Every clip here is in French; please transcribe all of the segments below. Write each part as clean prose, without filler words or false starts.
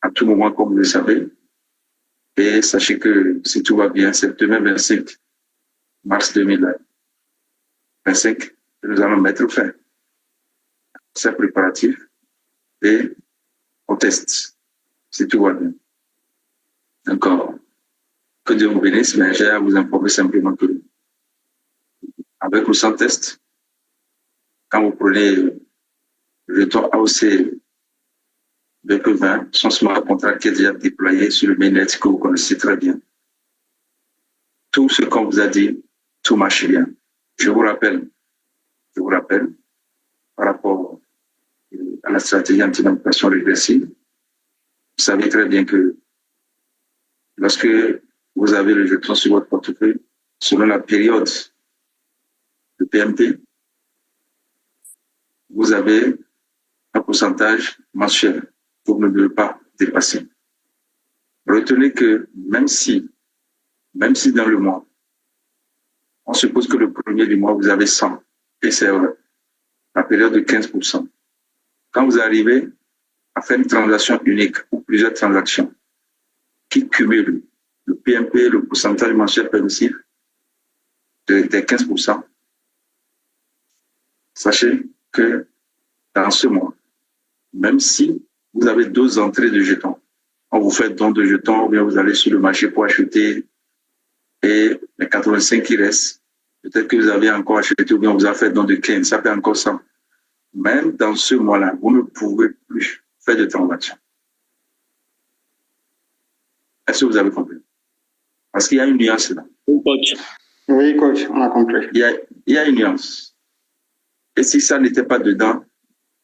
à tout moment, comme vous le savez. Et sachez que si tout va bien, c'est demain 25 mars 2025 que nous allons mettre fin à ces préparatifs et au test, si tout va bien. Encore, que Dieu vous bénisse, mais j'ai à vous informer simplement que avec ou sans test, quand vous prenez le jeton AOC BP20, son smart contract qui est déjà déployé sur le mainnet que vous connaissez très bien, tout ce qu'on vous a dit, tout marche bien. Je vous rappelle, par rapport à la stratégie anti-manipulation régressive, vous savez très bien que lorsque vous avez le jeton sur votre portefeuille, selon la période de PMP, vous avez un pourcentage mensuel que vous ne devez pas dépasser. Retenez que même si dans le mois, on suppose que le premier du mois, vous avez 100, et c'est la période de 15%. Quand vous arrivez à faire une transaction unique ou plusieurs transactions qui cumulent le PMP, le pourcentage mensuel permissif des 15%, sachez que dans ce mois, même si vous avez 2 entrées de jetons, on vous fait don de jetons, ou bien vous allez sur le marché pour acheter et les 85 qui restent, peut-être que vous avez encore acheté ou bien vous avez fait don de 15, ça fait encore 100. Même dans ce mois-là, vous ne pouvez plus faire de transactions. Est-ce que vous avez compris? Parce qu'il y a une nuance là. Oui, coach, on a compris. Il y a une nuance. Et si ça n'était pas dedans,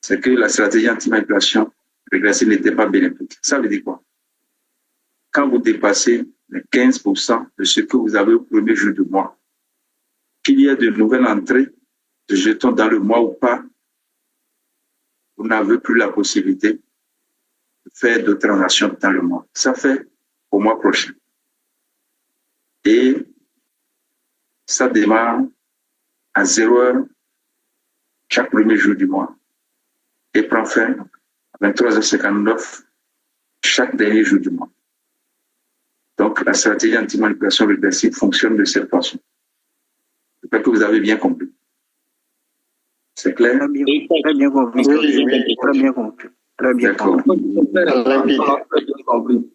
c'est que la stratégie anti-manipulation régressive n'était pas bénéfique. Ça veut dire quoi? Quand vous dépassez les 15% de ce que vous avez au premier jour du mois, qu'il y ait de nouvelles entrées de jetons dans le mois ou pas, vous n'avez plus la possibilité de faire de transactions dans le mois. Ça fait au mois prochain. Et ça démarre à 0 heure chaque premier jour du mois et prend fin à 23h59 chaque dernier jour du mois. Donc, la stratégie anti-manipulation régressive fonctionne de cette façon. J'espère que vous avez bien compris. C'est clair? Très bien compris. Oui, Très bien compris. Très bien compris. D'accord.